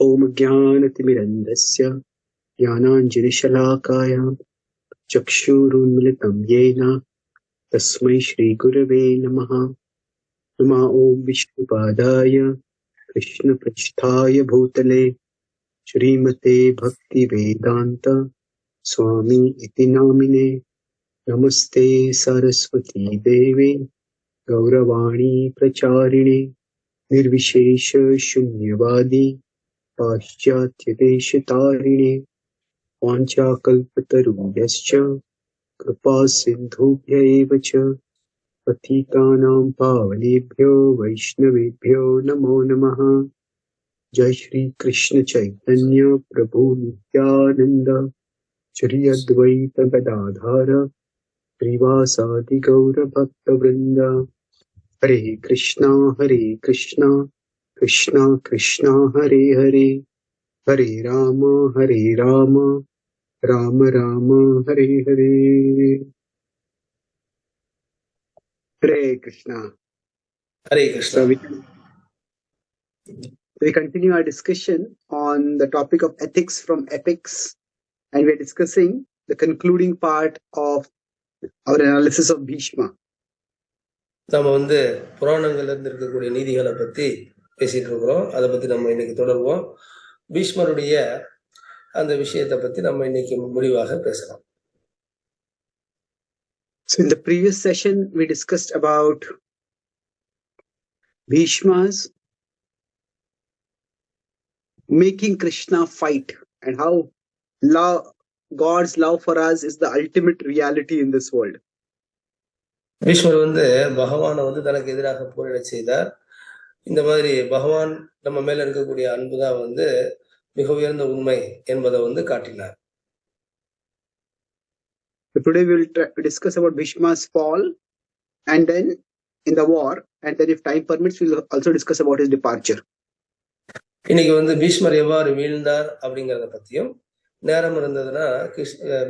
ॐ ज्ञानतिमिरन्धस्य ज्ञानाञ्जनशलाकायां चक्षुरुन्मिलितं येन तस्मै श्रीगुरवे नमः। नमः ॐ विष्णुपादाय कृष्णपृष्ठाय भूतले श्रीमते भक्तिवेदान्त स्वामी इति नामिने। नमस्ते सरस्वती देवे गौरवाणी प्रचारिणे निर्विशेष शून्यवादी पाश्चात्यदेशतारिणे वाञ्छाकल्पतरुभ्यश्च कृपासिन्धुभ्य एव च पतितानां पावनेभ्यो वैष्णवेभ्यो नमो नमः। जय श्री कृष्ण चैतन्य प्रभु नित्यानंद श्री अद्वैत गदाधर श्रीवासादि गौर भक्तवृंद। हरे कृष्णा कृष्णा कृष्णा हरे हरे, हरे राम राम राम हरे हरे। हरे Krishna. Hare Krishna. So we continue our discussion on the topic of ethics from epics, and we are discussing the concluding part of our analysis of Bhishma. நம்ம புராணங்கள்ல இருந்து இருக்கக்கூடிய நீதிகளை பத்தி பேசிட்டு இருக்கிறோம். அதை பத்தி நம்ம இன்னைக்கு தொடர்வோம். பீஷ்மருடைய அந்த விஷயத்தை பத்தி நம்ம இன்னைக்கு முடிவாக பேசலாம். So in the previous session we discussed about Bhishma's making Krishna fight and how God's love for us is the ultimate reality in this world. பீஷ்மர் பகவானை தனக்கு எதிராக போரிட செய்தார். இந்த மாதிரி பகவான் நம்ம மேல இருக்கக்கூடிய அன்புதான் மிக உயர்ந்த உண்மை என்பதை காட்டினார். So today we will discuss about Bhishma's fall and then in the war, and then if time permits we will also discuss about his departure. இன்னைக்கு பீஷ்மர் எவ்வாறு வீழ்ந்தார் அப்படிங்கறத பத்தியும், நேரம் இருந்ததுன்னா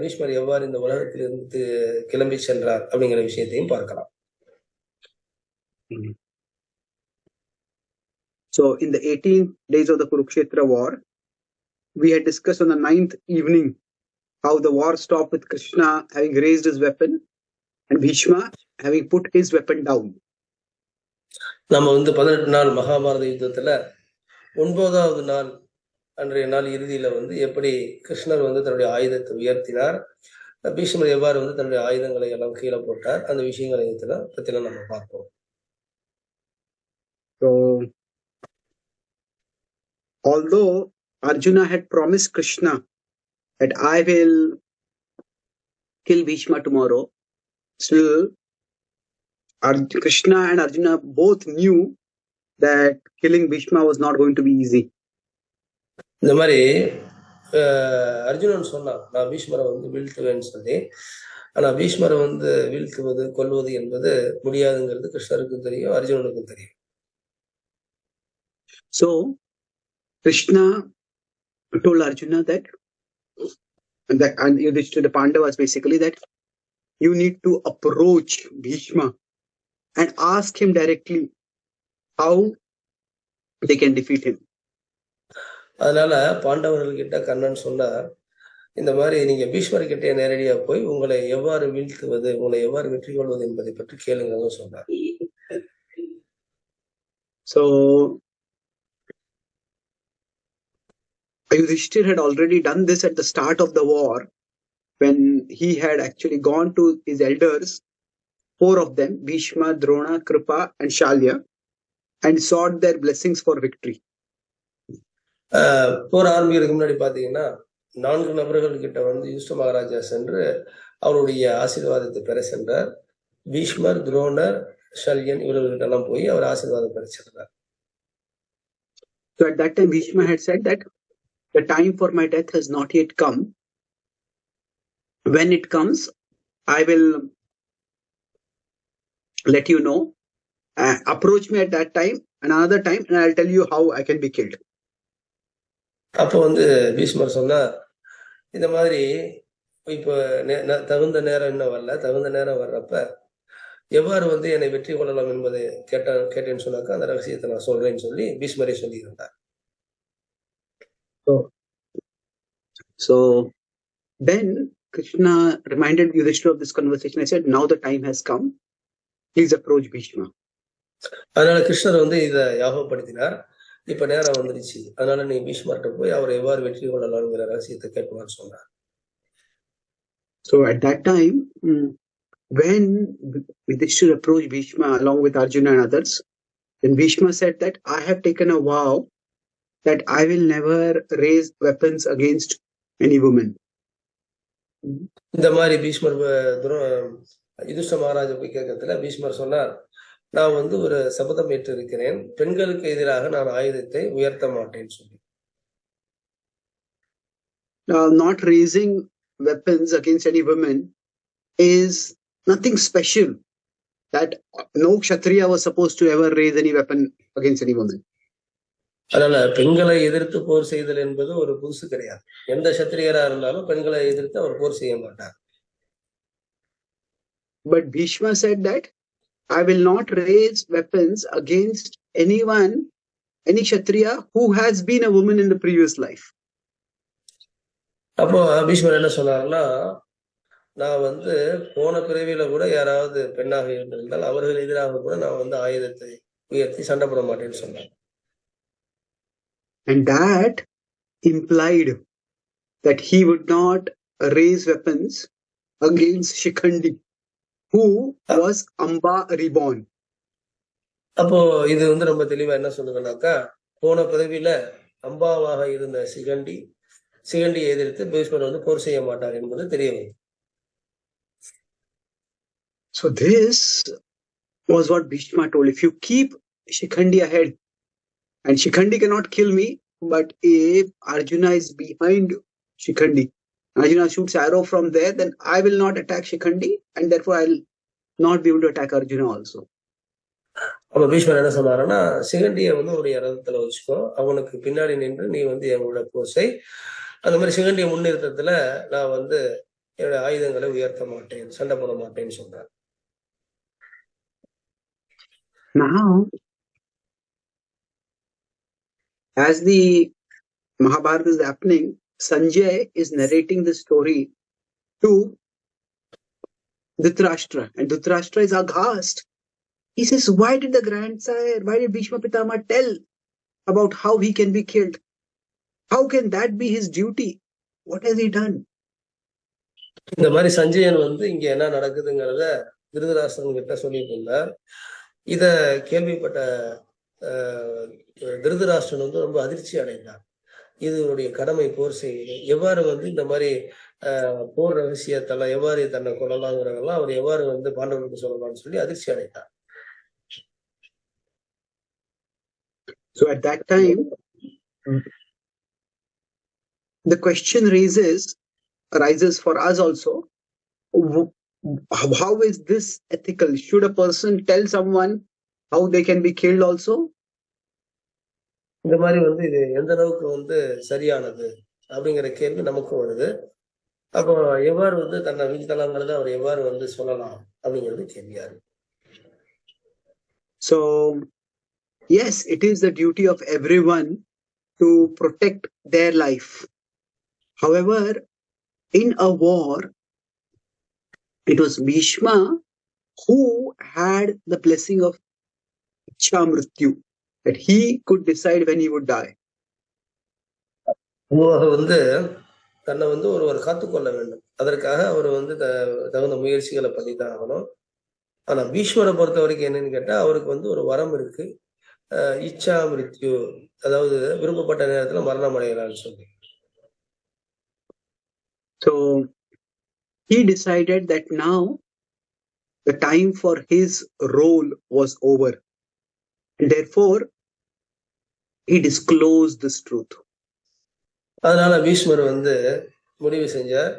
பீஷ்மர் எவ்வாறு இந்த உலகத்திலிருந்து கிளம்பி சென்றார் அப்படிங்கிற விஷயத்தையும் பார்க்கலாம். So in the 18 days of the Kurukshetra war, we had discussed on the 9th evening how the war stopped with Krishna having raised his weapon and Bhishma having put his weapon down. நம்ம 18 நாள் மகாபாரத யுத்தத்துல 9வது நாள் அன்றைய நாள் இறுதியில எப்படி கிருஷ்ணர் தன்னுடைய ஆயுதத்தை உயர்த்தினார், பீஷ்மர் எவ்வாறு தன்னுடைய ஆயுதங்களை எல்லாம் கீழே போட்டார், அந்த விஷயங்களை பத்திலாம் நம்ம பார்ப்போம். So although Arjuna had promised Krishna that I will kill Bhishma tomorrow, still Krishna and Arjuna both knew that killing Bhishma was not going to be easy. இந்த மாதிரி அர்ஜுனன் சொன்னான், நான் பீஷ்மரை வீழ்த்துவேன்னு சொல்லி. ஆனா பீஷ்மரை வீழ்த்துவது கொல்வது என்பது முடியாதுங்கிறது கிருஷ்ணருக்கும் தெரியும், அர்ஜுனனுக்கும் தெரியும். So Krishna told Arjuna that and to the Pandavas basically that you need to approach Bhishma and ask him directly how they can defeat him. அதனால பாண்டவர்கள் கிட்ட கண்ணன் சொன்னார், இந்த மாதிரி நீங்க பீஷ்மர் கிட்டே நேரடியா போய் உங்களை எவ்வாறு வீழ்த்துவது, உங்களை எவ்வாறு வெற்றி கொள்வது என்பதை பற்றி கேளுங்க சொன்னார். So Yudhishthir had already done this at the start of the war when he had actually gone to his elders, 4 of them, Bhishma, Drona, Kripa and Shalya, and sought their blessings for victory. போர் ஆரம்பிக்கிறதுக்கு முன்னாடி பாத்தீங்கன்னா 4 நபர்கள் கிட்ட யுஷ்ட மகாராஜா சென்று அவருடைய ஆசீர்வாதத்தை பெற சென்றார். பீஷ்மர், துரோணர், ஷல்யன் இவர்கள்கிட்ட எல்லாம் போய் அவர் ஆசீர்வாதம் பெற சென்றார். So at that time Bhishma had said that the time for my death has not yet come. When it comes, I will let you know. Approach me at that time, another time, and I'll tell you how I can be killed. அப்போ பீஷ்மர் சொன்னார், இந்த மாதிரி இப்ப தகுந்த நேரம் இன்னும் வரல, தகுந்த நேரம் வர்றப்ப எவ்வாறு என்னை வெற்றி கொள்ளலாம் என்பதை கேட்டேன்னு சொன்னாக்கா அந்த ரகசியத்தை நான் சொல்றேன்னு சொல்லி பீஷ்மரே சொல்லி இருந்தார். So then Krishna reminded Yudhishthira of this conversation. I said, now the time has come. Please approach Bhishma. அதனால கிருஷ்ணர் வந்து இதை ஞாபகப்படுத்தினார். இப்ப நேரம் வந்துருச்சு, அதனால நீ பீஷ்மர்கிட்ட போய் அவரை எவ்வாறு வெற்றி கொள்ளலாம்ங்கிற ரகசியத்தை கேட்கலாம்னு சொன்னார். So at that time, when Yudhishthira approached Bhishma along with Arjuna and others, then Bhishma said that I have taken a vow that I will never raise weapons against any woman. இந்த மாதிரி பீஷ்மர் யுதிஷ்ட மகாராஜா போய் கேட்கறதுல பீஷ்மர் சொன்னார், நான் வந்து ஒரு சபதம் ஏற்று இருக்கிறேன், பெண்களுக்கு எதிராக நான் ஆயுதத்தை உயர்த்த மாட்டேன்னு சொல்லி. Not raising weapons against any women is nothing special, that no Kshatriya was supposed to ever raise any weapon against any woman. அதனால பெண்களை எதிர்த்து போர் செய்தல் என்பது ஒரு புதுசு கிடையாது. எந்த சத்திரியரா இருந்தாலும் பெண்களை எதிர்த்து அவர் போர் செய்ய மாட்டார். But Bhishma said that I will not raise weapons against anyone, any Kshatriya who has been a woman in the previous life. அப்போ பீஷ்மர் என்ன சொன்னார்னா, நான் வந்து போன பிறவியில கூட யாராவது பெண்ணாக இருந்திருந்தால் அவர்கள் எதிராக கூட நான் வந்து ஆயுதத்தை உயர்த்தி சண்டை போட மாட்டேன்னு சொன்னார். And that implied that he would not raise weapons against Shikhandi, who was Amba reborn. அப்போ இது வந்து ரொம்ப தெளிவா என்ன சொல்லுதுன்னாக்கா, போன பிறவியில அம்பாவாக இருந்த சிகண்டியை எதிர்த்து பீஷ்மர் வந்து போர் செய்ய மாட்டார் என்பது தெரிய வரும். So this was what Bhishma told. If you keep Shikhandi ahead, and Shikhandi cannot kill me, but if Arjuna is behind Shikhandi, Arjuna shoots arrow from there, then I will not attack Shikhandi, and therefore I will not be able to attack Arjuna also. அப்ப பீஷ்மர் என்ன சொன்னாருன்னா, சிகண்டியை வந்து உடைய ரதத்துல வச்சுக்கோ, அவனுக்கு பின்னாடி நின்று நீ வந்து என்னோட போசை, அந்த மாதிரி சிகண்டியை முன்னிறுத்தத்துல நான் வந்து என்னுடைய ஆயுதங்களை உயர்த்த மாட்டேன், சண்டை போட மாட்டேன்னு சொன்னார். Now, as the Mahabharata is happening, Sanjay is narrating the story to Dhritarashtra, and Dhritarashtra is aghast. He says, why did the grandsire, why did Bhishma Pitama tell about how he can be killed? How can that be his duty? What has he done? இந்த மாதிரி சஞ்சயன் வந்து இங்க என்ன நடக்குதுங்கிறத திருதராஷ்டிரன் கிட்ட சொல்லிட்டு இருந்தார். இத கேள்விப்பட்ட திருதராஷ்டிரன் வந்து ரொம்ப அதிர்ச்சி அடைந்தார். இதனுடைய கடமை போர் செய்வது, எவ்வாறு வந்து இந்த மாதிரி போர் ரகசியத்தெல்லாம் எவ்வாறு தன்னை கொள்ளலாங்கிறதெல்லாம் அவர் எவ்வாறு வந்து பாண்டவர்களுக்கு சொல்லலாம்னு சொல்லி அதிர்ச்சி அடைந்தார். So at that time, the question arises for us also, how is this ethical? Should a person tell someone how they can be killed also? இந்த மாதிரி வந்து இது எந்த அளவுக்கு வந்து சரியானது அப்படிங்கிற கேள்வி நமக்கும் வருது. அப்போ எவ்வாறு வந்து தன்னை வீழ்த்தலாங்கிறத அவர் எவ்வாறு வந்து சொல்லலாம் அப்படிங்கிறது கேள்வியா இருக்கு. So yes, it is the duty of everyone to protect their life. However, in a war, it was Bhishma who had the blessing of Ichha Mrityu, that he could decide when he would die. வந்து தன்னை வந்து ஒருவர் காத்துக்கொள்ள வேண்டும், அதற்காக அவர் வந்து தகுந்த முயற்சிகளை பண்ணித்தான் ஆகணும். ஆனா பீஷ்மரை பொறுத்த வரைக்கும் என்னன்னு கேட்டா, அவருக்கு வந்து ஒரு வரம் இருக்கு, இச்சா மிருத்யு, அதாவது விருப்பப்பட்ட நேரத்துல மரணம் அடையலாம்னு சொல்லி. So he decided that now the time for his role was over, and therefore he disclosed this truth. அதனால பீஷ்மர் வந்து முடிவு செஞ்சார்,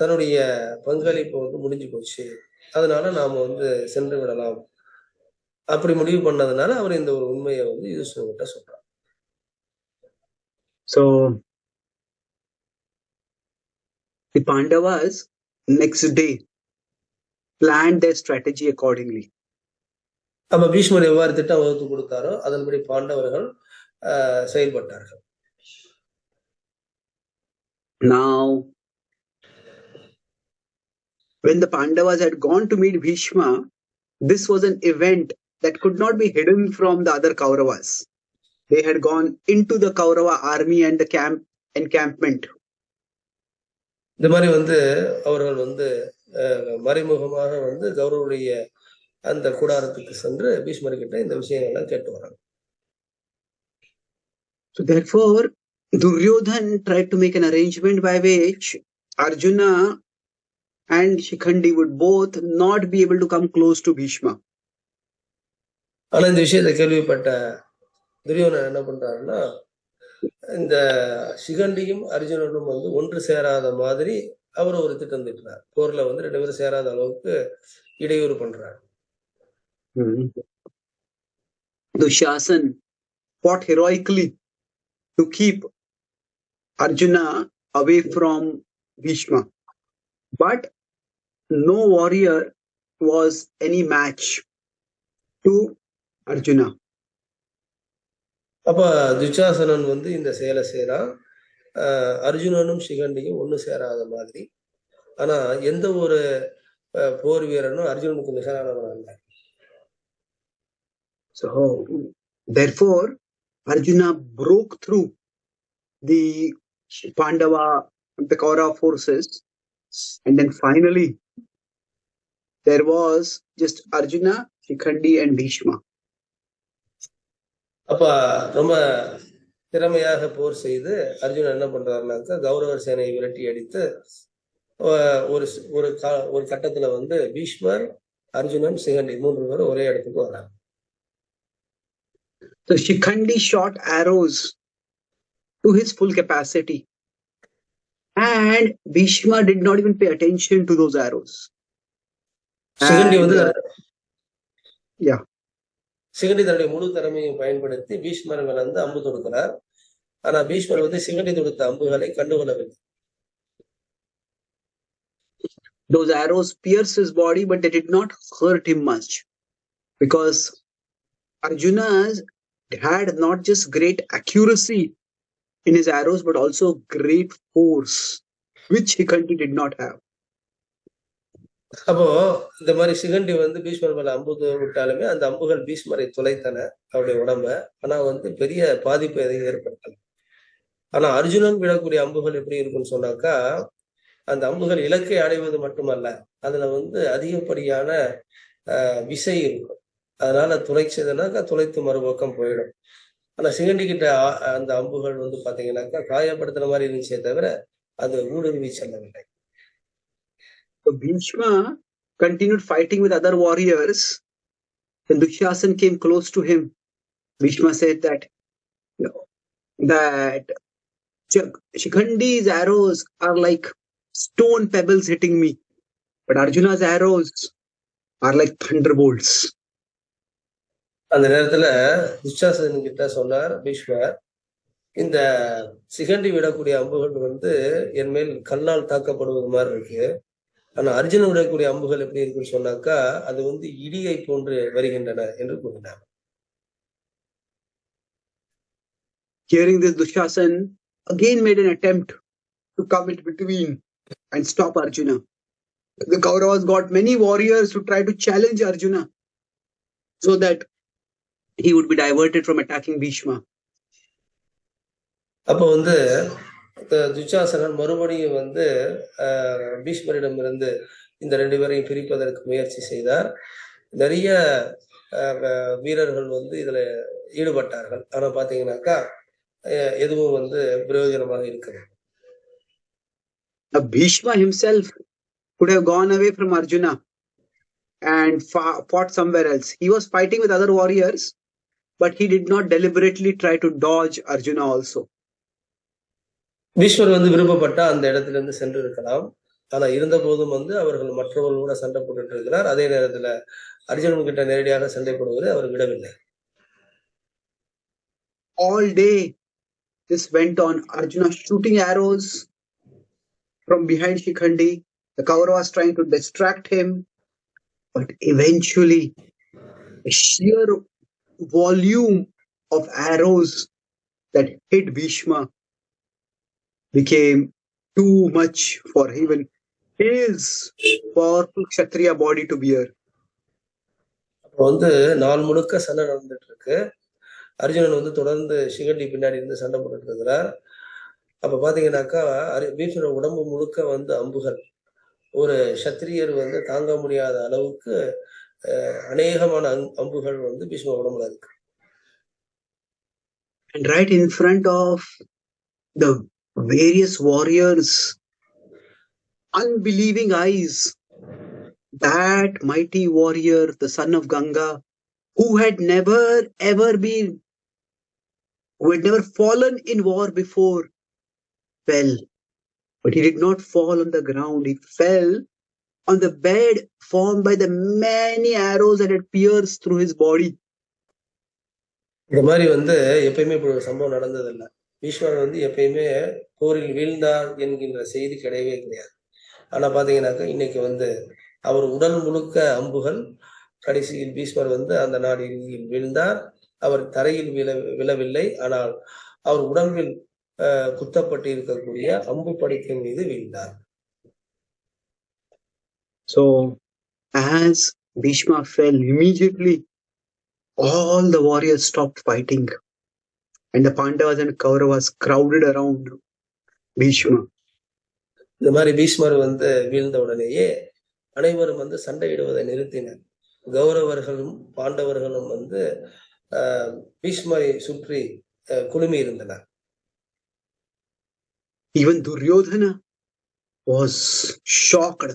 தன்னுடைய பங்களிப்பு வந்து முடிஞ்சு போச்சு, அதனால நாம வந்து சென்று விடலாம். அப்படி முடிவு பண்ணதுனால அவர் இந்த ஒரு உண்மையை வந்து யுதிஷ்டிரர்கிட்ட சொல்றார். So the Pandavas next day planned their strategy accordingly. அப்ப பீஷ்மர் எவ்வாறு திட்டம் வகுத்து கொடுத்தாரோ அதன்படி பாண்டவர்கள் செயல்பட்டார்கள். Now, when the Pandavas had gone to meet Bhishma, this was an event that could not be hidden from the other Kauravas. They had gone into the Kaurava army and the encampment. இந்த மாதிரி வந்து அவர்கள் வந்து மறைமுகமாக வந்து கௌரவருடைய அந்த கூடாரத்துக்கு சென்று பீஷ்மர்கிட்ட இந்த விஷயங்கள்லாம் கேட்டு வராங்க. So therefore, Duryodhan tried to make an arrangement by which Arjuna and Shikhandi would both not be able to come close to Bhishma. ஆனா இந்த விஷயத்தை கேள்விப்பட்ட துரியோதனன் என்ன பண்றாருன்னா, இந்த சிகண்டியும் அர்ஜுனனும் வந்து ஒன்று சேராத மாதிரி அவர் ஒரு திட்டம் திட்டுறார். போர்ல வந்து 2 பேரும் சேராத அளவுக்கு இடையூறு பண்றாரு. Dushasan fought heroically to keep Arjuna away from Bhishma. But no warrior was any match to Arjuna. அப்ப துச்சாசனன் வந்து இந்த செயலை செய்யறான். அர்ஜுனனும் சிகண்டியும் ஒண்ணு சேராத மாதிரி. ஆனா எந்த ஒரு போர் வீரனும் அர்ஜுனனுக்கு நிகரானவன் அல்ல. So therefore Arjuna broke through the Pandava, the Kaurava forces, and then finally there was just Arjuna, Shikhandi and Bhishma. அப்ப ரொம்ப திறமையாக போர் செய்து அர்ஜுனன் என்ன பண்றாருனாக்கா கௌரவர் சேனையை விரட்டி அடித்து ஒரு கட்டத்துல வந்து பீஷ்மர், அர்ஜுனன், சிகண்டி 3 பேரும் ஒரே இடத்துக்கு வராங்க. So Shikhandi shot arrows to his full capacity, and Bhishma did not even pay attention to those arrows. Shikhandi வந்து சிகண்டி தன்னுடைய முழு திறமையும் பயன்படுத்தி பீஷ்மர் மேல வந்து அம்பு தொடுக்கிறார். ஆனா பீஷ்மர் வந்து சிகண்டி தொடுத்த அம்புகளை கண்டுகொள்ளவில்லை. Those arrows pierced his body, but they did not hurt him much, because Arjuna had not just great accuracy in his arrows, but also great force, which Shikhandi did not have. அப்போ இந்த மாதிரி சிகண்டி வந்து பீஷ்மர் மேல அம்பு விட்டாலுமே அந்த அம்புகள் பீஷ்மரை துளைத்தன அவருடைய உடம்ப. ஆனா வந்து பெரிய பாதிப்பு எதையும் ஏற்படுத்தல. ஆனா அர்ஜுனன் விடக்கூடிய அம்புகள் எப்படி இருக்குன்னு சொன்னாக்கா, அந்த அம்புகள் இலக்கை அடைவது மட்டுமல்ல, அதுல வந்து அதிகப்படியான விசை இருக்கும். அதனால துளைச்சதுனாக்கா துளைத்து மறுபக்கம் போயிடும். ஆனா சிகண்டி கிட்ட அந்த அம்புகள் வந்து பாத்தீங்கன்னாக்கா காயப்படுத்துற மாதிரி இருந்துச்சே தவிர அது ஊடுருவி செல்லவில்லை. So Bhishma continued fighting with other warriors. When Dushasan came close to him, Bhishma said that Shikhandi's arrows are like stone pebbles hitting me, but Arjuna's arrows are like thunderbolts. அந்த நேரத்துல துச்சாசன் கிட்ட சொன்னார் பீஷ்மர், இந்த சிகண்டி விடக்கூடிய அம்புகள் வந்து என் மேல் கல்லால் தாக்கப்படுவது மாதிரி இருக்கு. ஆனா அர்ஜுனன் விடக்கூடிய அம்புகள் எப்படி இருக்குன்னு சொன்னாக்கா அது வந்து இடியை போன்று வருகின்றன என்று கூறினார். Hearing this, Dushasan again made an attempt to come in between and stop Arjuna. The Kauravas got many warriors to try to challenge Arjuna so that he would be diverted from attacking Bhishma. அப்ப வந்து துச்சாசனன் மறுபடியும் வந்து பீஷ்மரிடமிருந்து இந்த 2 பேரையும் பிரிப்பதற்கு முயற்சி செய்தார். நிறைய வீரர்கள் வந்து இதுல ஈடுபட்டார்கள். ஆனா பாத்தீங்கன்னாக்கா எதுவும் வந்து பிரயோஜனமாக இருக்கிறது. Bhishma himself could have gone away from Arjuna and fought somewhere else. He was fighting with other warriors, but he did not deliberately try to dodge Arjuna also. பீஷ்மர் வந்து விருப்பப்பட்டா அந்த இடத்துல இருந்து சென்று இருக்கலாம். ஆனா இருந்த போதும் வந்து அவர்கள் மற்றவர்கள் கூட சண்டை போட்டுட்டு இருக்கிறார். அதே நேரத்துல அர்ஜுனன் கிட்ட நேரடியாக சண்டை போடுவதை அவர் விடவில்லை. All day this went on. Arjuna shooting arrows from behind Shikhandi. The Kauravas trying to distract him, but eventually the sheer volume of arrows that hit Bhishma became too much for even his powerful Kshatriya body to bear. அப்போ வந்து நாள் முழுக்க சண்டை நடந்துட்டு இருக்கு. அர்ஜுனன் வந்து தொடர்ந்து சிகண்டி பின்னாடி இருந்து சண்டை போட்டுட்டு இருக்கிறார். அப்ப பாத்தீங்கன்னாக்கா பீஷ்மரோட உடம்பு முழுக்க வந்து அம்புகள். ஒரு சத்திரியர் வந்து தாங்க முடியாத அளவுக்கு அநேகமான அம்புகள் வந்து பீஷ்ம உடம்புல இருக்கு. And right in front of the various warriors, unbelieving eyes, that mighty warrior, the son of Ganga, who had never fallen in war before, fell. But he did not fall on the ground. He fell on the bed formed by the many arrows that had pierced through his body. இந்த மாதிரி வந்து எப்பயுமே இப்படி ஒரு சம்பவம் நடந்ததில்லை. பீஷ்மர் வந்து எப்பயுமே போரில் வீழ்ந்தார் என்கின்ற செய்தி கிடையவே கிடையாது. ஆனா பாத்தீங்கன்னாக்கா இன்னைக்கு வந்து அவர் உடல் முழுக்க அம்புகள். கடைசியில் பீஷ்மர் வந்து அந்த நாள் இறுதியில் வீழ்ந்தார். அவர் தரையில் விழவில்லை, ஆனால் அவர் உடம்பில் குத்தப்பட்டு இருக்கக்கூடிய அம்பு படுக்கையின் மீது வீழ்ந்தார். So as Bhishma fell, immediately all the warriors stopped fighting, and the Pandavas and Kauravas crowded around Bhishma. இந்த மாதிரி பீஷ்மர் வந்து வீழ்ந்த உடனேயே அனைவரும் வந்து சண்டையிடுவதை நிறுத்தினர். கௌரவர்களும் பாண்டவர்களும் வந்து பீஷ்மரை சுற்றி குழுமி இருந்தனர். Even Duryodhana was shocked.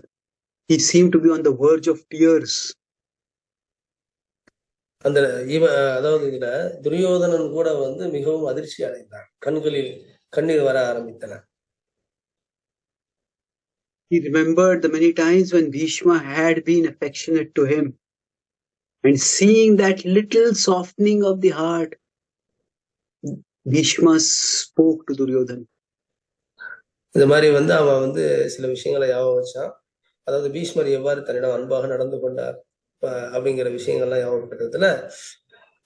He seemed to be on the verge of tears. அந்த அதாவது இதுல துரியோதனன் கூட வந்து மிகவும் அதிர்ச்சி அடைந்தார். கண்களில் கண்ணீர் வர ஆரம்பித்தன. He remembered the many times when Bhishma had been affectionate to him, and seeing that little softening of the heart, Bhishma spoke to Duryodhana. இந்த மாதிரி வந்து அவன் வந்து சில விஷயங்களை ஞாபகம் வச்சான். அதாவது பீஷ்மர் எவ்வாறு தன்னிடம் அன்பாக நடந்து கொண்டார் அப்படிங்கிற விஷயங்கள்லாம் ஞாபகப்பட்டதுல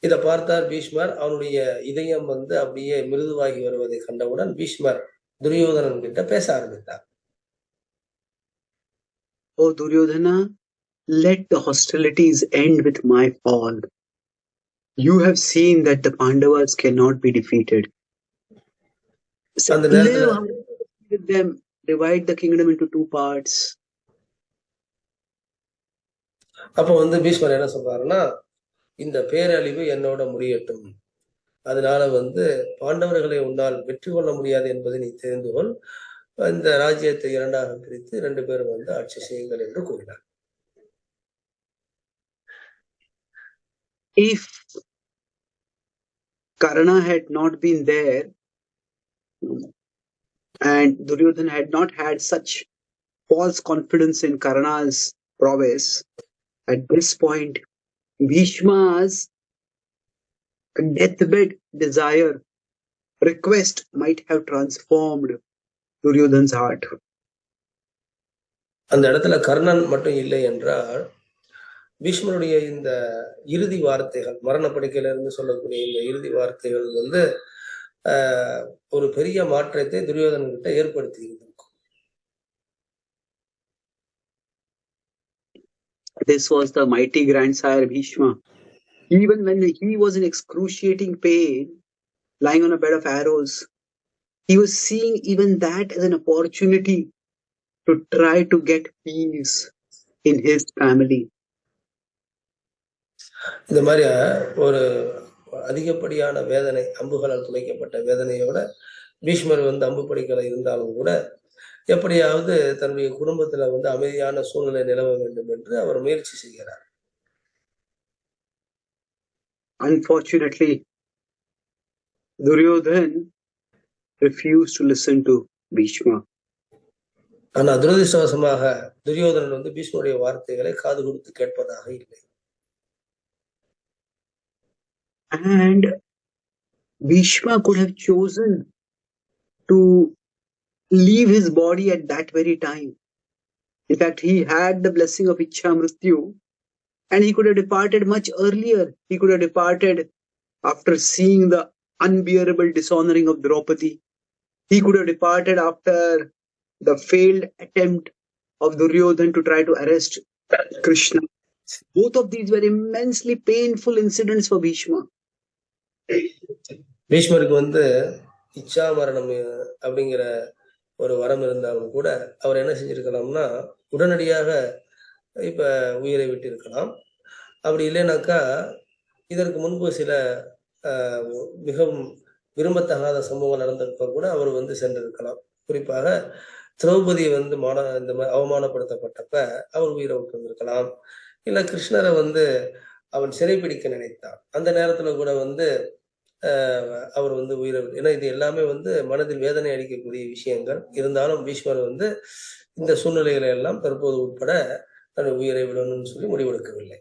இதை பார்த்தார் பீஷ்மர். அவனுடைய இதயம் வந்து அப்படியே மிருதுவாகி வருவதை கண்டவுடன் பீஷ்மர் துரியோதனன் கிட்ட பேச ஆரம்பித்தார். Oh Duryodhana, let the hostilities end with my fall. You have seen that the Pandavas cannot be defeated. So live with them, divide the kingdom into two parts. அப்ப வந்து பீஷ்மர் என்ன சொல்றாருன்னா, இந்த பேரழிவு என்னோட முடியட்டும். அதனால வந்து பாண்டவர்களை உன்னால் வெற்றி கொள்ள முடியாது என்பதை நீ தெரிந்து கொள். இந்த ராஜ்யத்தை இரண்டாக பிரித்து 2 பேரும் வந்து ஆட்சி செய்யுங்கள் என்று கூறினார். If Karna had not been there and Duryodhana had not had such false confidence in Karna's prowess, at this point Bhishma's deathbed desire request might have transformed Duryodhana's heart. அந்த இடத்துல கர்ணன் மட்டும் இல்லை என்றால் பீஷ்மருடைய இந்த இறுதி வார்த்தைகள், மரணப்படுக்கையில இருந்து சொல்லக்கூடிய இந்த இறுதி வார்த்தைகள் வந்து ஒரு பெரிய மாற்றத்தை துரியோதனன் கிட்ட ஏற்படுத்தி இருந்திருக்கும். This was the mighty grandsire Bhishma. Even when he was in excruciating pain, lying on a bed of arrows, he was seeing even that as an opportunity to try to get peace in his family. இந்த மாதிரி ஒரு அதிகப்படியான வேதனை, அம்புகளால் துளைக்கப்பட்ட வேதனையோட பீஷ்மர் வந்து அம்பு படுக்கையில இருந்தாலும் கூட எப்படியாவது தன்னுடைய குடும்பத்துல வந்து அமைதியான சூழ்நிலை நிலவ வேண்டும் என்று அவர் முயற்சி செய்கிறார். Unfortunately, Duryodhan refused to listen to Bhishma. ஆனா துரதிர்ஷ்டவசமாக துரியோதனன் வந்து பீஷ்மருடைய வார்த்தைகளை காது கொடுத்து கேட்பதாக இல்லை. And Bhishma could have chosen to leave his body at that very time. In fact, he had the blessing of Ichha Mrityu, and he could have departed much earlier. He could have departed after seeing the unbearable dishonoring of Draupadi. He could have departed after the failed attempt of Duryodhan to try to arrest Krishna. Both of these were immensely painful incidents for Bhishma. பீஷ்மருக்கு வந்து இச்சா மரணம் அப்படிங்கிற ஒரு வரம் இருந்தாலும் கூட அவர் என்ன செஞ்சிருக்கலாம்னா உடனடியாக இப்ப உயிரை விட்டு இருக்கலாம். அப்படி இல்லைனாக்கா இதற்கு முன்பு சில மிகவும் விரும்பத்தகாத சம்பவங்கள் நடந்திருப்ப கூட அவர் வந்து சென்றிருக்கலாம். குறிப்பாக திரௌபதி வந்து இந்த மாதிரி அவமானப்படுத்தப்பட்டப்ப அவர் உயிரை விட்டு வந்திருக்கலாம். இல்ல கிருஷ்ணரை வந்து அவன் சிறைப்பிடிக்க நினைத்தான், அந்த நேரத்துல கூட வந்து அவர் வந்து உயிரை, ஏன்னா இது எல்லாமே வந்து மனதில் வேதனை அளிக்கக்கூடிய விஷயங்கள். இருந்தாலும் பீஷ்மர் வந்து இந்த சூழ்நிலைகளை எல்லாம் தற்போது உட்பட தன்னுடைய உயிரை விடணும்னு சொல்லி முடிவெடுக்கவில்லை.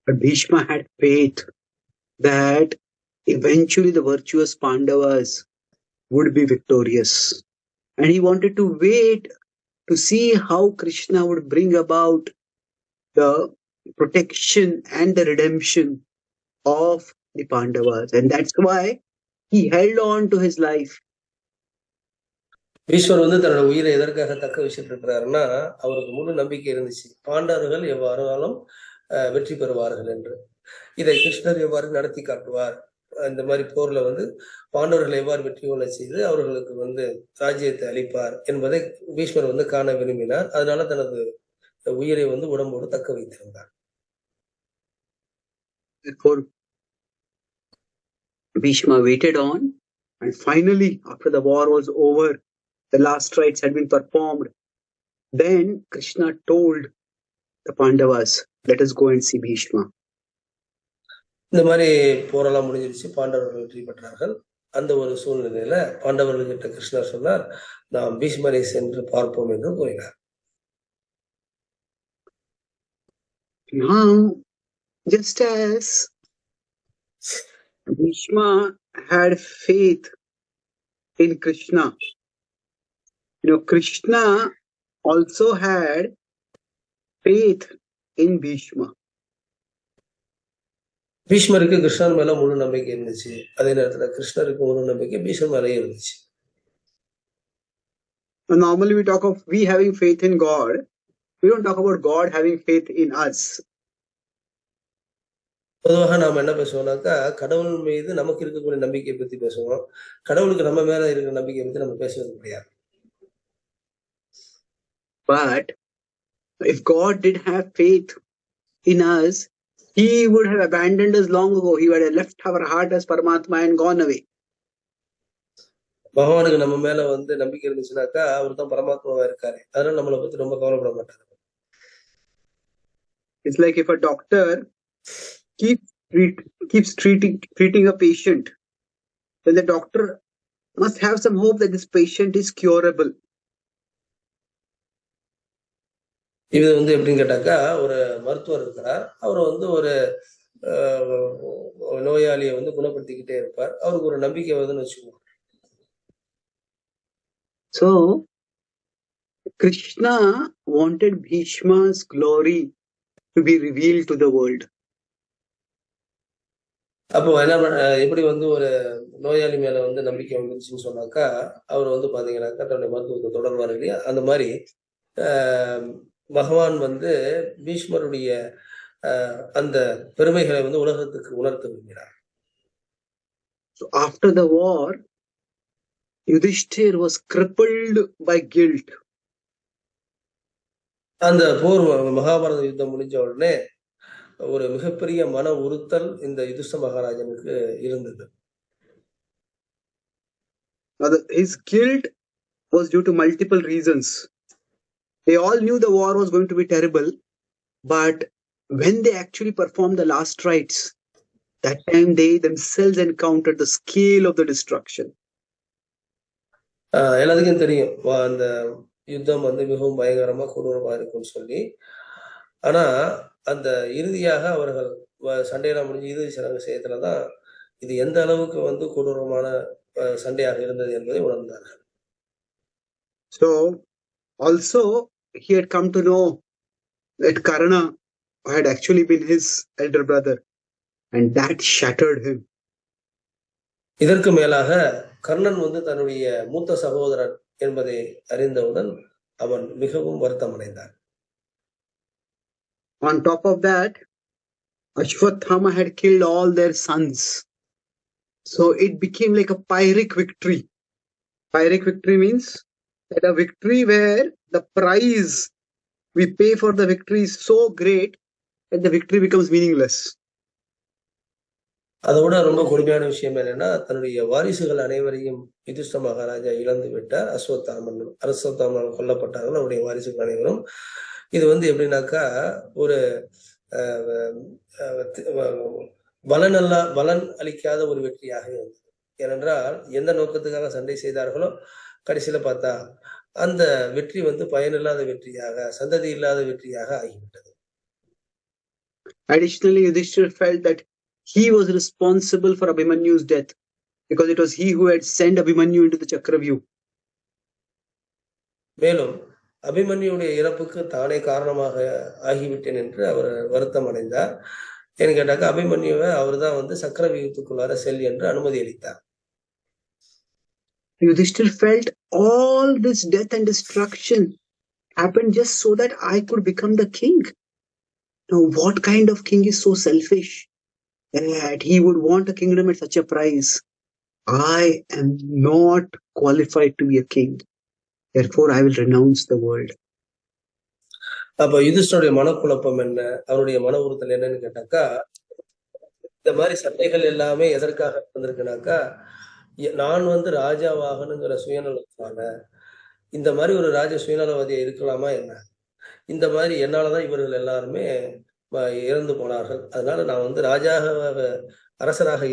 But Bhishma had faith that eventually the virtuous Pandavas would be victorious. And he wanted to wait to see how Krishna would bring about the protection and the redemption of the Pandavas. And that's why he held on to his life. Ishwar வந்து தன்னோட உயிரை எதற்காக தக்க வச்சுட்டு இருக்கிறாருன்னா, அவருக்கு முழு நம்பிக்கை இருந்துச்சு பாண்டவர்கள் எவ்வாறாலும் வெற்றி பெறுவார்கள் என்று. இதை கிருஷ்ணர் எவ்வாறு நடத்தி காட்டுவார், இந்த மாதிரி போர்ல வந்து பாண்டவர்களை எவ்வாறு வெற்றி கொள்ள செய்து அவர்களுக்கு வந்து ராஜ்யத்தை அளிப்பார் என்பதை பீஷ்மர் வந்து காண விரும்பினார். அதனால தனது உயிரை வந்து உடம்போடு தக்க வைத்திருந்தார். Therefore, Bhishma waited on, and finally, after the war was over, the last rites had been performed. Then Krishna told the Pandavas, "Let us go and see Bhishma." இந்த மாதிரி போரெல்லாம் முடிஞ்சிருச்சு, பாண்டவர்கள் வெற்றி பெற்றார்கள். அந்த ஒரு சூழ்நிலையில பாண்டவர்கிட்ட கிருஷ்ணர் சொன்னார், நாம் பீஷ்மரை சென்று பார்ப்போம் என்று கூறினார். Now, just as Bhishma had faith in Krishna, Krishna also had faith in Bhishma. பீஷ்மருக்கு கிருஷ்ணர் மேல முழு நம்பிக்கை இருந்துச்சு, அதே நேரத்துல கிருஷ்ணருக்கு முழு நம்பிக்கை பீஷ்மர் மேலே இருந்துச்சு. Normally we talk of we having faith in God. We don't talk about God having faith in us. பொதுவாக நாம என்ன பேசுவோம்னாக்கா, கடவுள் மீது நமக்கு இருக்கக்கூடிய நம்பிக்கையை பத்தி பேசுவோம். கடவுளுக்கு நம்ம மேல இருக்கிற நம்பிக்கையை பத்தி நம்ம பேசுவது கிடையாது. But if God did have faith in us, He would have abandoned us long ago. He would have left our heart as Paramatma and gone away. பகவானுக்கு நம்ம மேல வந்து நம்பிக்கை இருந்துச்சுனாக்கா அவர் தான் பரமாத்மாவா இருக்காரு, அதனால நம்மளை பத்தி ரொம்ப கவலைப்பட மாட்டாரு. It's like if a doctor keeps treating a patient, then the doctor must have some hope that this patient is curable. இது வந்து எப்படின்னு கேட்டாக்கா, ஒரு மருத்துவர் இருக்கிறார், அவர் வந்து ஒரு நோயாளியை வந்து குணப்படுத்திக்கிட்டே இருப்பார், அவருக்கு ஒரு நம்பிக்கை வருதுன்னு வச்சுக்கோங்க. So Krishna wanted Bhishma's glory to be revealed to the world. அப்போ என்ன எப்படி வந்து ஒரு நோயாளி மேல வந்து நம்பிக்கை வந்துச்சுன்னு சொன்னாக்கா, அவர் வந்து பாத்தீங்கன்னாக்கா தன்னுடைய மருத்துவத்தை தொடர்வார் இல்லையா, அந்த மாதிரி பகவான் வந்து பீஷ்மருடைய அந்த பெருமைகளை வந்து உலகத்துக்கு உணர்த்த விரும்பினார். So after the war, Yudhishthir was crippled by guilt. அந்த போர் மகாபாரத யுத்தம் முடிஞ்ச உடனே ஒரு மிகப்பெரிய மன உறுத்தல் இந்த யுதிஷ்ட மகாராஜனுக்கு இருந்தது. His guilt was due to multiple reasons. They all knew the war was going to be terrible, but when they actually performed the last rites, that time they themselves encountered the scale of the destruction. எல்லாத்துக்கும் தெரியும் அந்த யுத்தம் வந்து மிகவும் பயங்கரமா கொடூரமா இருக்கும்னு சொல்லி. ஆனா அந்த இறுதியாக அவர்கள் சண்டையெல்லாம் முடிஞ்சு இறுதி சடங்கு செய்யறதுலதான் இது எந்த அளவுக்கு வந்து கொடூரமான சண்டையாக இருந்தது என்பதை உணர்ந்தார்கள். So also he had come to know that Karna had actually been his elder brother, and that shattered him. இதற்கு மேலாக கர்ணன் வந்து தன்னுடைய மூத்த சகோதரன் என்பதை அறிந்தவுடன் அவன் மிகவும் வருத்தம் அடைந்தான். On top of that, Ashwathama had killed all their sons. So it became like a Pyrrhic victory. Pyrrhic victory means that a victory where the price we pay for the victory is so great that the victory becomes meaningless. அதோட ரொம்ப கொடுமையான விஷயம் என்னன்னா, தன்னுடைய வாரிசுகள் அனைவரையும் யுதிஷ்ட மகாராஜா இழந்து விட்டார். அஸ்வத்தாமன் கொல்லப்பட்டார்கள், அவருடைய வாரிசுகள் அனைவரும். இது வந்து எப்படின்னாக்கா, ஒரு பலன் அளிக்காத ஒரு வெற்றியாக இருந்தது. ஏனென்றால் எந்த நோக்கத்துக்காக சண்டை செய்தார்களோ கடைசியில பார்த்தா அந்த வெற்றி வந்து பயனில்லாத வெற்றியாக, சந்ததி இல்லாத வெற்றியாக ஆகிவிட்டது. Additionally, Yudhishthir felt that he was responsible for Abhimanyu's death because it was he who had sent Abhimanyu into the Chakravyuh. மேலும் அபிமன்யுடைய இறப்புக்கு தானே காரணமாக ஆகிவிட்டேன் என்று அவர் வருத்தம் அடைந்தார். ஏன்னு கேட்டாக்கா, அபிமன்யுவை அவர் தான் வந்து சக்கரவியூகத்துக்குள்ளார செல் என்று அனுமதி அளித்தார். Yudhishthir felt all this death and destruction happened just so that I could become the king. Now, what kind of king is so selfish that he would want a kingdom at such a price? I am not qualified to be a king. Therefore, I will renounce the world. அப்ப யுதிஷ்டருடைய மனக்குழப்பம் என்ன, அவருடைய மன உறுத்தல் என்னன்னு கேட்டாக்கா, இந்த மாதிரி சண்டைகள் எல்லாமே எதற்காக வந்திருக்குனாக்கா, நான் வந்து ராஜாவாகணுங்கிற சுயநலத்தால இந்த மாதிரி ஒரு ராஜ சுயநலவாதியா இருக்கலாமா என்ன, இந்த மாதிரி என்னாலதான் இவர்கள் எல்லாருமே இறந்து போனார்கள், அதனால நான் வந்து அரசராக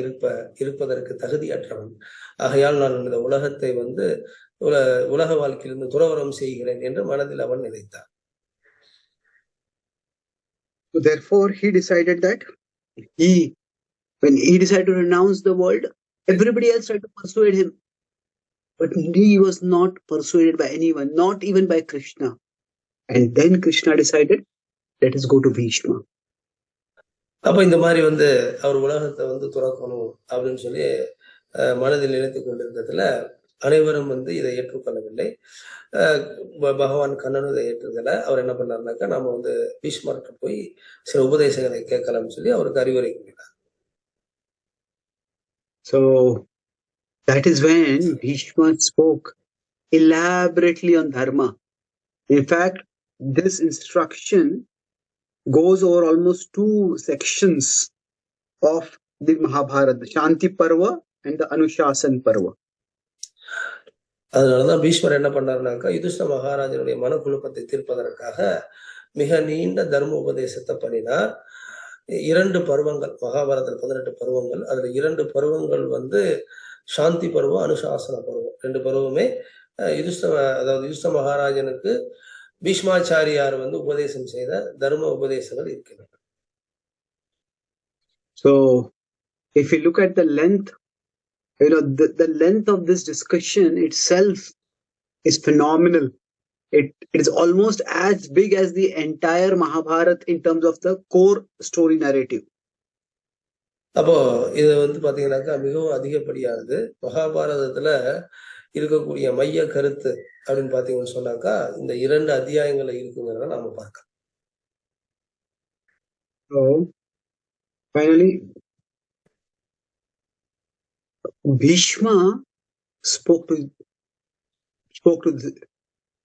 இருப்பதற்கு தகுதியற்றவன், ஆகையால் நான் இந்த உலகத்தை வந்து உலக வாழ்க்கையிலிருந்து துறவரம் செய்கிறேன் என்று மனதில் அவன் நினைத்தான். So therefore, he decided that when he decided to renounce the world, everybody else tried to persuade him. But he was not persuaded by anyone, not even by Krishna. And then Krishna decided, let us go to Bhishma. அப்ப இந்த மாதிரி வந்து அவர் உலகத்தை வந்து துறக்கணும் அப்படின்னு சொல்லி மனதில் நினைத்து கொண்டிருக்கிறதுல அனைவரும் வந்து இதை ஏற்றுக்கொள்ளவில்லை. பகவான் கண்ணனும் இதை ஏற்றுக்கல. அவர் என்ன பண்ணாருனாக்கா, நாம வந்து பீஷ்மர்கிட்ட போய் சில உபதேசங்களை கேட்கலாம்னு சொல்லி அவருக்கு அறிவுரை கூறினார். So that is when Bhishma spoke elaborately on dharma. In fact, this instruction goes over almost 2 sections of the Mahabharata, the Shanti Parva and the Anushasan Parva. அதனாலதான் பீஷ்மர் என்ன பண்ணாருனாக்கா, யுதிஷ்ட மகாராஜனுடைய மனக்குழப்பத்தை தீர்ப்பதற்காக மிக நீண்ட தர்ம உபதேசத்தை பண்ணினார். 2 பருவங்கள், மகாபாரதத்தில் 18 பருவங்கள், அதுல 2 பருவங்கள் வந்து சாந்தி பருவம், அனுசாசன பருவம். 2 பருவமே யுதிஷ்ட மகாராஜனுக்கு பீஷ்மாச்சாரியார் வந்து உபதேசம் செய்த தர்ம உபதேசங்கள் இருக்கின்றன. So if you look at the length, the length of this discussion itself is phenomenal. It is almost as big as the entire Mahabharata in terms of the core story narrative. அப்போ இது வந்து பாத்தீங்கன்னாக்கா மிகவும் அதிகப்படியானது. மகாபாரதத்துல இருக்கக்கூடிய மைய கருத்து அப்படின்னு பாத்தீங்கன்னு சொன்னாக்கா இந்த 2 அத்தியாயங்கள்ல இருக்குங்கிறத நாம பார்க்கலாம். So finally, Bhishma spoke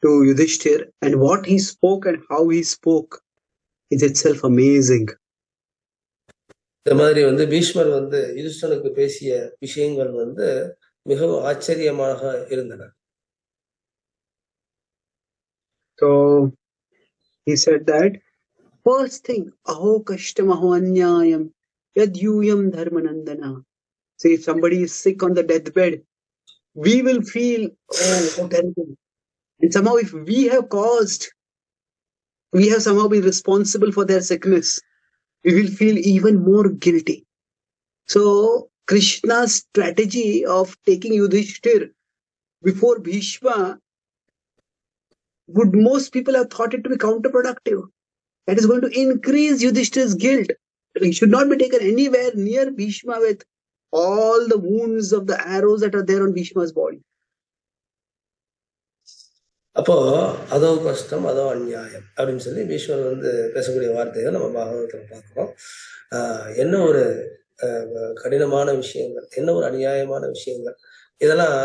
to Yudhishthir, and what he spoke and how he spoke is itself amazing. இந்த மாதிரி வந்து பீஷ்மர் வந்து யுதிஷ்டனுக்கு பேசிய விஷயங்கள் வந்து மிகவும் ஆச்சரியமாக இருந்தன. So he said that first thing, aho kashtam aho anyayam yadyuyam dharmanandana. So if somebody is sick on the deathbed, we will feel, oh, how terrible. And somehow if we have somehow been responsible for their sickness, we will feel even more guilty. So Krishna's strategy of taking Yudhishthir before Bhishma would most people have thought it to be counterproductive. That is going to increase Yudhishthir's guilt. He should not be taken anywhere near Bhishma with all the wounds of the arrows that are there on Bhishma's body. அப்போ அதோ கஷ்டம் அதோ அநியாயம் அப்படின்னு சொல்லி பீஷ்மர் வந்து பேசக்கூடிய வார்த்தைகள் நம்ம பாகவதத்தில் பார்க்கிறோம். என்ன ஒரு கடினமான விஷயங்கள், என்ன ஒரு அநியாயமான விஷயங்கள், இதெல்லாம்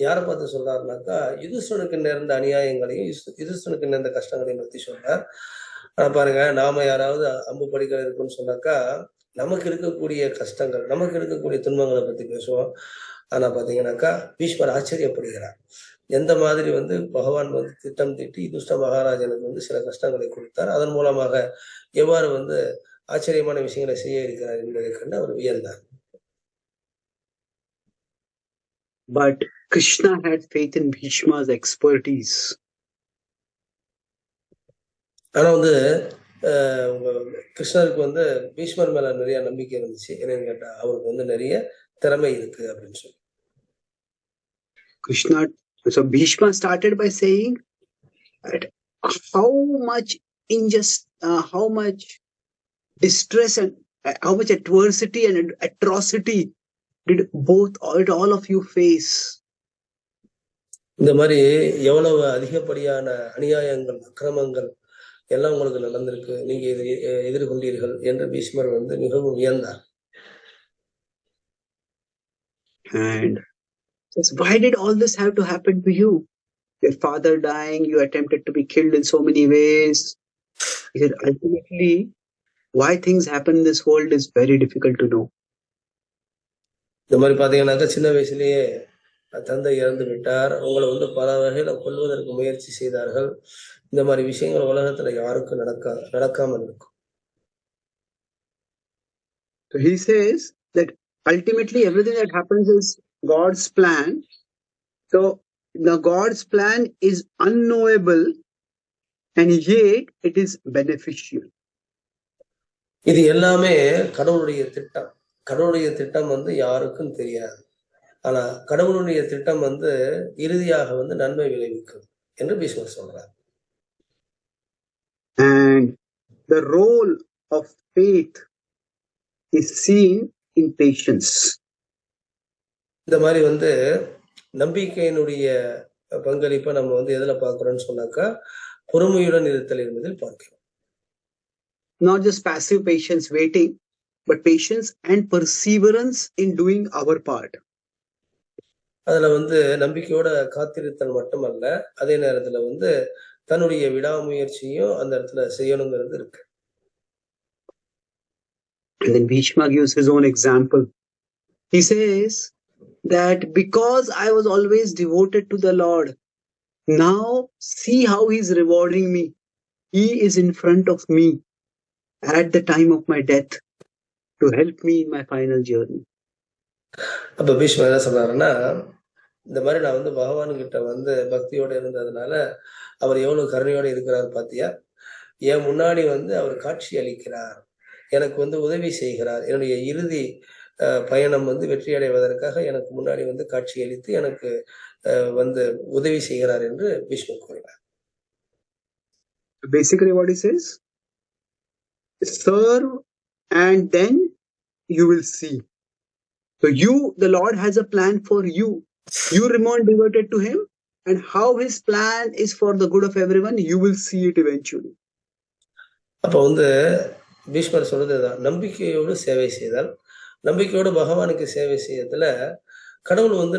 யாரை பார்த்து சொல்றாருனாக்கா யுதிஷ்டனுக்கு நேர்ந்த அநியாயங்களையும் யுதிஷ்டனுக்கு நேர்ந்த கஷ்டங்களையும் பத்தி சொல்றார். பாருங்க, நாம யாராவது அம்பு படிக்கல் இருக்குன்னு சொன்னாக்கா நமக்கு இருக்கக்கூடிய கஷ்டங்கள், நமக்கு இருக்கக்கூடிய துன்பங்களை பத்தி பேசுவோம். ஆனா பாத்தீங்கன்னாக்கா பீஷ்மர் ஆச்சரியப்படுகிறார். எந்த மாதிரி வந்து பகவான் வந்து திட்டம் தீட்டி துஷ்ட மகாராஜனுக்கு வந்து சில கஷ்டங்களை கொடுத்தார், அதன் மூலமாக எவ்வாறு வந்து ஆச்சரியமான விஷயங்களை செய்ய இருக்கிறார் என்பதை கண்டு அவர் வியந்தார். But Krishna had faith in Bhishma's expertise. ஆனா வந்து கிருஷ்ணருக்கு வந்து பீஷ்மர் மேல நிறைய நம்பிக்கை இருந்துச்சு. என்னன்னு கேட்டா அவருக்கு வந்து நிறைய திறமை இருக்கு அப்படின்னு சொல்லி. Krishna, so Bhishma started by saying that how much how much distress and how much adversity and atrocity did all of you face. இந்த மாதிரி எவ்வளவு அதிகப்படியான அநியாயங்கள், அக்கிரமங்கள் எல்லாம் உங்களுக்கு நடந்திருக்கு, நீங்க எதிர்கொண்டீர்கள் என்று பீஷ்மர் வந்து மிகவும் வியந்தார். And why did all this have to happen to you? Your father dying, you attempted to be killed in so many ways. He said, ultimately, why things happen in this world is very difficult to know. இந்த மாதிரி பாத்தீங்கன்னாக்கா சின்ன வயசுலயே தந்தை இறந்து விட்டார், உங்களை வந்து பல வகையில கொல்வதற்கு முயற்சி செய்தார்கள். இந்த மாதிரி விஷயங்கள் உலகத்துல யாருக்கும் நடக்காம இருக்கும். So he says that ultimately everything that happens is God's plan. So the God's plan is unknowable and yet it is beneficial. இது எல்லாமே கடவுளுடைய திட்டம். கடவுளுடைய திட்டம் வந்து யாருக்கும் தெரியாது. ஆனா கடவுளுடைய திட்டம் வந்து இறுதியாக வந்து நன்மை விளைவிக்கும் என்று பீஷ்மர் சொல்றார். And the role of faith is seen in patience. இந்த மாதிரி வந்து நம்பிக்கையினுடைய பங்களிப்பை நம்ம வந்து எதுல பார்க்கிறோம்னு சொன்னாக்கா பொறுமையுடன் இருத்தல் என்பதில் பார்க்கிறோம். Not just passive patience waiting, but patience and perseverance in doing our part. அதுல வந்து நம்பிக்கையோட காத்திருத்தல் மட்டுமல்ல, அதே நேரத்துல வந்து தன்னுடைய விடாமுயற்சியும் அந்த இடத்துல செய்யணுங்கிறது இருக்கு. And then Bhishma gives his own example. He says that because I was always devoted to the Lord, now see how he's rewarding me. He is in front of me at the time of my death to help me in my final journey. அப்ப பீஷ்மர் என்ன சொல்றாருன்னா, இந்த மாதிரி நான் வந்து பகவான் கிட்ட வந்து பக்தியோட இருந்ததுனால அவர் எவ்வளவு கருணையோட இருக்கிறார் பாத்தியா, என் முன்னாடி வந்து அவர் காட்சி அளிக்கிறார், எனக்கு வந்து உதவி செய்கிறார், என்னுடைய இறுதி பயணம் வந்து வெற்றி அடைவதற்காக எனக்கு முன்னாடி வந்து காட்சி அளித்து எனக்கு வந்து உதவி செய்கிறார் என்று பீஷ்மர் கூறினார். Basically what he says, serve and then you will see. So the Lord has a plan for you. You remain devoted to him, and how his plan is for the good of everyone, you will see it eventually. அப்ப வந்து பீஷ்மர் சொல்றதுதான், நம்பிக்கையோடு சேவை செய்தால், நம்பிக்கையோடு பகவானுக்கு சேவை செய்யறதுல கடவுள் வந்து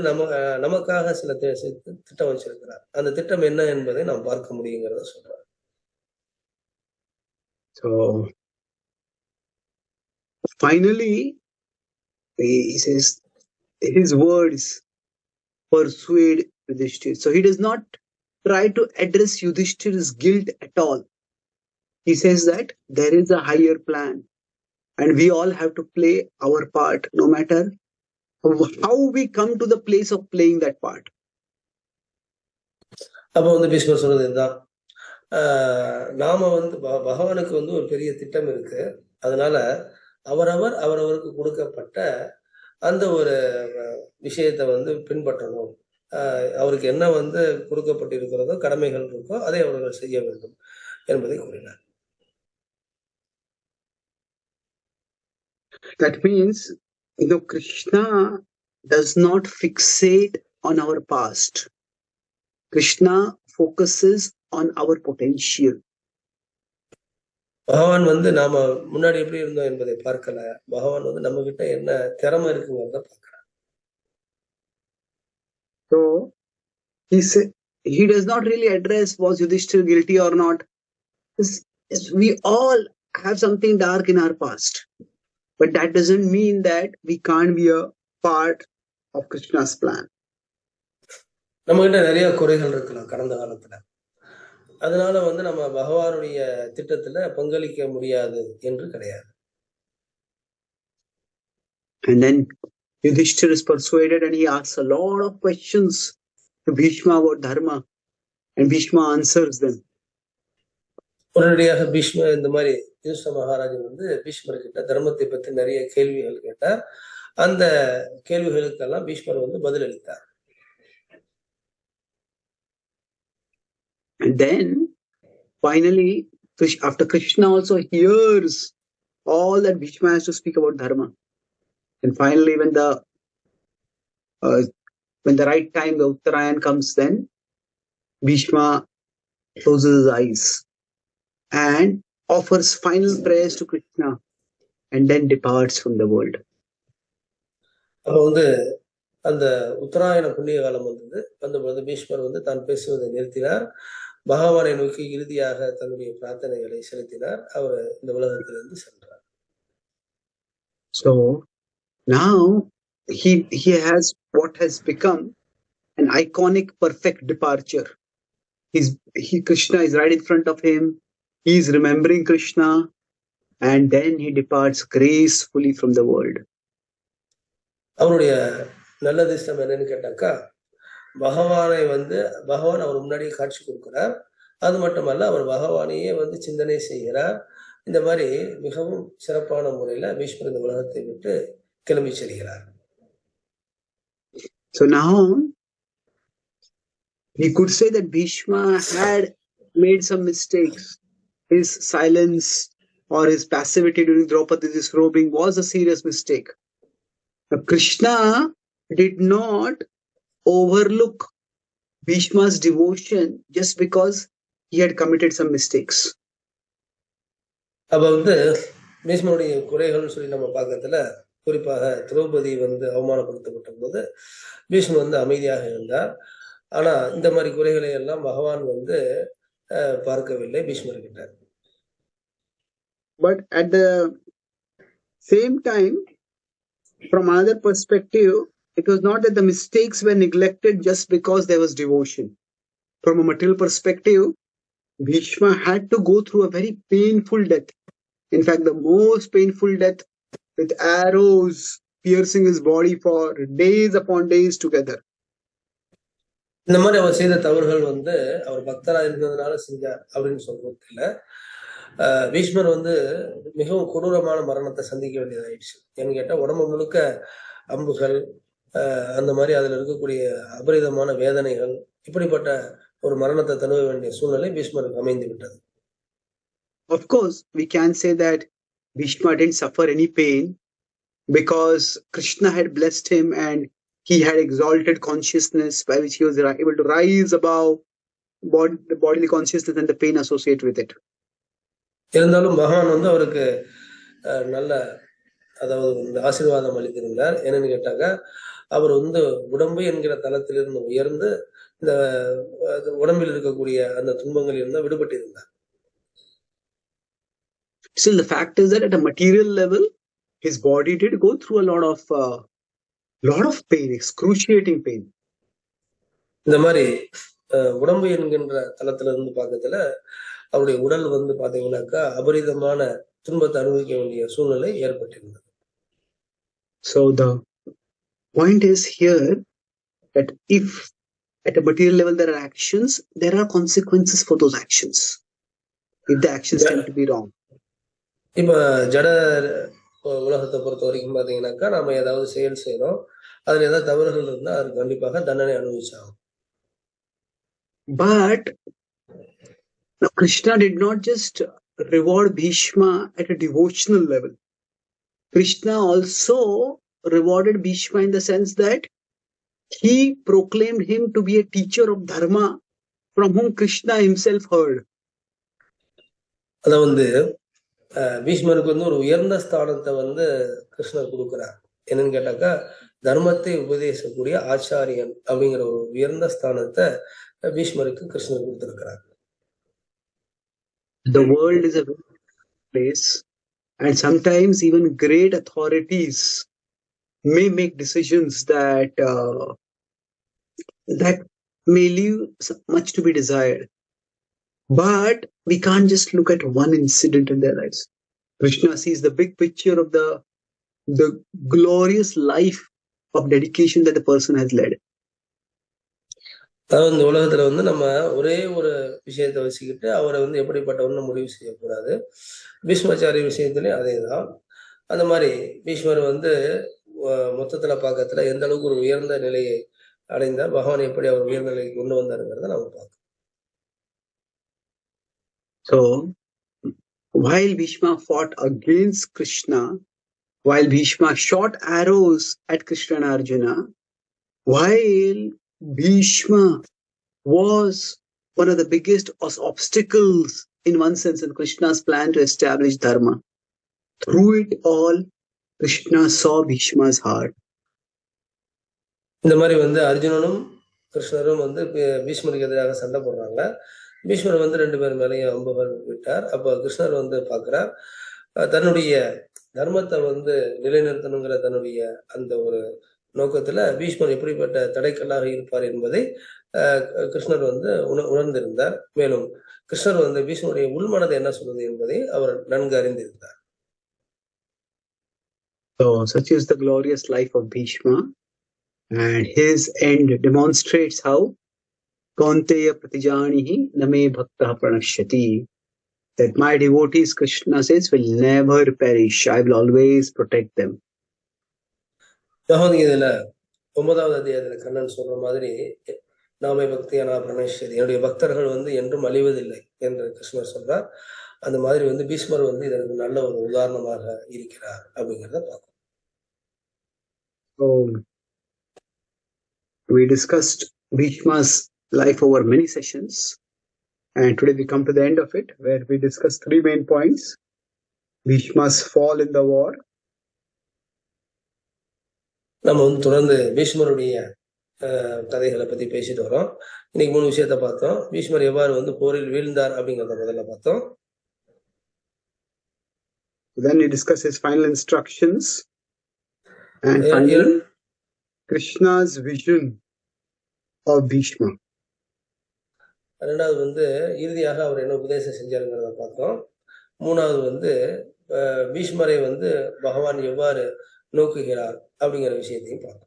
நமக்காக சில திட்டம் வச்சிருக்கிறார். அந்த திட்டம் என்ன என்பதை நாம் பார்க்க முடியுங்கிறத சொல்றார். So finally he says his words persuade Yudhishthir. So he does not try to address Yudhishthir's guilt at all. He says that there is a higher plan and we all have to play our part, no matter how we come to the place of playing that part. அப்ப வந்து பீஷ்மர் சொல்றது இதுதான், நாம வந்து பகவானுக்கு வந்து ஒரு பெரிய திட்டம் இருக்கு. அதனால அவரவருக்கு கொடுக்கப்பட்ட அந்த ஒரு விஷயத்தை வந்து பின்பற்றணும். அவருக்கு என்ன வந்து கொடுக்கப்பட்டிருக்கிறதோ கடமைகள் இருக்கோ அதை அவர்கள் செய்ய வேண்டும் என்பதை கூறினார். That means Krishna does not fixate on our past. Krishna focuses on our potential. பகவான் வந்து நாம முன்னாடி எப்படி இருந்தோம் என்பதை பார்க்கல. பகவான் வந்து நம்ம கிட்ட என்ன திறமை இருக்குங்கிறத பார்க்கிறார். So he does not really address was Yudhishthir guilty or not. We all have something dark in our past, but that doesn't mean that we can't be a part of Krishna's plan. நம்ம கிட்ட நிறைய குறைகள் இருக்கலாம் கடந்த காலத்துல. அதனால வந்து நம்ம பகவானுடைய திட்டத்துல பங்களிக்க முடியாது என்று கிடையாது. And then Yudhishthir is persuaded and he asks a lot of questions to Bhishma about dharma, and Bhishma answers them. உடனடியாக பீஷ்ம இந்த மாதிரி யுதிஷ்ட மகாராஜன் வந்து பீஷ்மர் கிட்ட தர்மத்தை பற்றி நிறைய கேள்விகள் கேட்டார். அந்த கேள்விகளுக்கெல்லாம் பீஷ்மர் வந்து பதிலளித்தார். And then finally, after Krishna also hears all that Bhishma has to speak about dharma, and finally when the right time, the Uttarayan comes, then Bhishma closes his eyes and offers final prayers to Krishna and then departs from the world. அப்ப வந்து அந்த உத்தராயண புண்ணிய காலம் வந்தது. வந்தபொழுது பீஷ்மர் வந்து தான் பேசுவதை நிறுத்தினார். பகவானை நோக்கி இறுதியாக தன்னுடைய பிரார்த்தனைகளை செலுத்தினார். அவர் இந்த உலகத்திலிருந்து சென்றார். So now he has what has become an iconic perfect departure. Krishna is right in front of him. He is remembering Krishna, and then he departs gracefully from the world. அவருடைய நல்ல திட்டம் என்னன்னு கேட்டாக்கா, பகவான் அவர் முன்னாடியே காட்சி கொடுக்கிறார். அது மட்டுமல்ல, அவர் பகவானையே வந்து சிந்தனை செய்கிறார். இந்த மாதிரி மிகவும் சிறப்பான முறையில பீஷ்மர் இந்த உலகத்தை விட்டு கிளம்பி செல்கிறார். So now we could say that Bhishma had made some mistakes. His silence or his passivity during Draupadi's disrobing was a serious mistake. But Krishna did not overlook Bhishma's devotion just because he had committed some mistakes. அப்ப வந்து பீஷ்மனுடைய குறைகள் சொல்லி நம்ம பார்க்கறதுல குறிப்பாக திரௌபதி வந்து அவமானப்படுத்தப்பட்ட போது பீஷ்மர் வந்து அமைதியாக இருந்தார். ஆனா இந்த மாதிரி குறைகளை எல்லாம் பகவான் வந்து பார்க்கவில்லை பீஷ்மர் கிட்ட. But at the same time, from another perspective, it was not that the mistakes were neglected just because there was devotion. From a material perspective, Bhishma had to go through a very painful death. In fact, the most painful death, with arrows piercing his body for days upon days together. இந்த மாதிரி அவர் செய்த தவறுகள் வந்து அவர் பக்தரா இருந்ததுனால செஞ்சார் அப்படின்னு சொல்றது இல்ல. பீஷ்மர் வந்து மிகவும் கொடூரமான மரணத்தை சந்திக்க வேண்டியதாயிடுச்சு. ஏன்னு கேட்டா உடம்பு முழுக்க அம்புகள், அந்த மாதிரி அதுல இருக்கக்கூடிய அபரிதமான வேதனைகள், இப்படிப்பட்ட ஒரு மரணத்தை தழுவ வேண்டிய சூழ்நிலை பீஷ்மருக்கு அமைந்து விட்டது. Of course, we can say that Bhishma didn't suffer any pain because Krishna had blessed him and he had exalted consciousness by which he was able to rise above the bodily consciousness and the pain associated with it. இருந்தாலும் பகவான் வந்து அவருக்கு நல்ல ஆசீர்வாதம் அளித்திருந்தார். என்னன்னு கேட்டாக்க, அவர் வந்து உடம்பு என்கிற தளத்திலிருந்து உயர்ந்து இந்த உடம்பில் இருக்கக்கூடிய அந்த துன்பங்களில் இருந்து விடுபட்டு இருந்தார். Still, the fact is that at a material level, his body did go through a lot of pain, excruciating pain. இந்த மாதிரி உடம்பு என்கின்ற தளத்துல இருந்து பார்க்கறதுல அவருடைய உடல் வந்து பாத்தீங்கன்னாக்கா அபரிதமான துன்பத்தை அனுபவிக்க வேண்டிய சூழ்நிலை ஏற்பட்டிருந்தது. So the point is here that if at a material level there are actions, there are consequences for those actions. If the actions tend to be wrong. இப்ப ஜட உலகத்தை பொறுத்த வரைக்கும் பாத்தீங்கன்னாக்கா நம்ம ஏதாவது செயல் செய்யறோம், அதுல ஏதாவது தவறுகள் இருந்தா அது கண்டிப்பாக தண்டனை அனுபவிச்சாகும். But Krishna did not just reward Bhishma at a devotional level. Krishna also rewarded Bhishma in the sense that he proclaimed him to be a teacher of dharma from whom Krishna himself heard. அத வந்து பீஷ்மருக்கு வந்து ஒரு உயர்ந்த ஸ்தானத்தை வந்து கிருஷ்ணர் கொடுக்கிறார். என்னன்னு கேட்டாக்கா, தர்மத்தை உபதேசக்கூடிய ஆச்சாரியன் அப்படிங்கிற ஒரு உயர்ந்த ஸ்தானத்தை பீஷ்மருக்கு கிருஷ்ணர் கொடுத்திருக்கிறார். The world is a place, and sometimes even great authorities may make decisions that may leave much to be desired. But we can't just look at one incident in their lives. Krishna sees the big picture of the glorious life of dedication that the person has led. அதாவது இந்த உலகத்துல வந்து நம்ம ஒரே ஒரு விஷயத்தை வச்சுக்கிட்டு அவரை வந்து எப்படிப்பட்டவன்னு முடிவு செய்யக்கூடாது. பீஷ்மாச்சாரிய விஷயத்துலயும் அதேதான். அந்த மாதிரி பீஷ்மர் வந்து மொத்தத்துல பார்க்கறதுல எந்த அளவுக்கு ஒரு உயர்ந்த நிலையை அடைந்தார், பகவான் எப்படி அவர் உயர்ந்த நிலைக்கு கொண்டு வந்தாருங்கிறத நம்ம பார்க்கணும். So, while Bhishma fought against Krishna, while Bhishma shot arrows at Krishna and Arjuna, while Bhishma was one of the biggest obstacles in one sense in Krishna's plan to establish dharma, through it all, Krishna saw Bhishma's heart. இந்த மாதிரி வந்து அர்ஜுனனும் கிருஷ்ணரும் வந்து பீஷ்மருக்கு எதிராக சண்டை போடுறாங்க. பீஷ்மர் வந்து 2 பேர் மேலேயும் அம்புகள் விட்டார். அப்ப கிருஷ்ணர் வந்து பார்க்கிறார், தன்னுடைய தர்மத்தை வந்து நிலைநிறுத்தணுங்கிற தன்னுடைய அந்த ஒரு நோக்கத்துல பீஷ்மர் எப்படிப்பட்ட தடைக்கல்லாக இருப்பார் என்பதை கிருஷ்ணர் வந்து உணர்ந்திருந்தார். மேலும் கிருஷ்ணர் வந்து பீஷ்மருடைய உள்மனதை என்ன சொல்றது என்பதை அவர் நன்கு அறிந்திருந்தார். So such is the glorious life of Bhishma, and his end demonstrates how Kaunteya pratijanihi name bhaktah pranashyati, that my devotees, Krishna says, will never perish. I will always protect them. பகவத்கீதையில 9வது அத்தியாயத்துல கண்ணன் சொல்ற மாதிரி, நாமே பக்தியானா பிரணேஸ்வரி, என்னுடைய பக்தர்கள் வந்து என்றும் அழிவதில்லை என்று கிருஷ்ணர் சொல்றார். அந்த மாதிரி வந்து பீஷ்மர் வந்து இதற்கு நல்ல ஒரு உதாரணமாக இருக்கிறார் அப்படிங்கிறத பார்க்கணும். So, we discussed Bhishma's life over many sessions, and today we come to the end of it, where we discuss 3 main points: Bhishma's fall in the war. நம்ம வந்து தொடர்ந்து பீஷ்மருடைய கதைகளை பத்தி பேசிட்டு வரோம். இன்னைக்கு 3 விஷயத்த பார்த்தோம். பீஷ்மர் எவ்வாறு வந்து போரில் வீழ்ந்தார் அப்படிங்கிறத முதல்ல பார்த்தோம். Then we discuss his final instructions, and finally Krishna's vision of Bhishma. 2வது வந்து இறுதியாக அவர் என்ன உபதேசம் செஞ்சாருங்கிறத பார்த்தோம். 3வது வந்து பீஷ்மரை வந்து பகவான் எவ்வாறு நோக்குகிறார் அப்படிங்கிற விஷயத்தையும் பார்த்தோம்.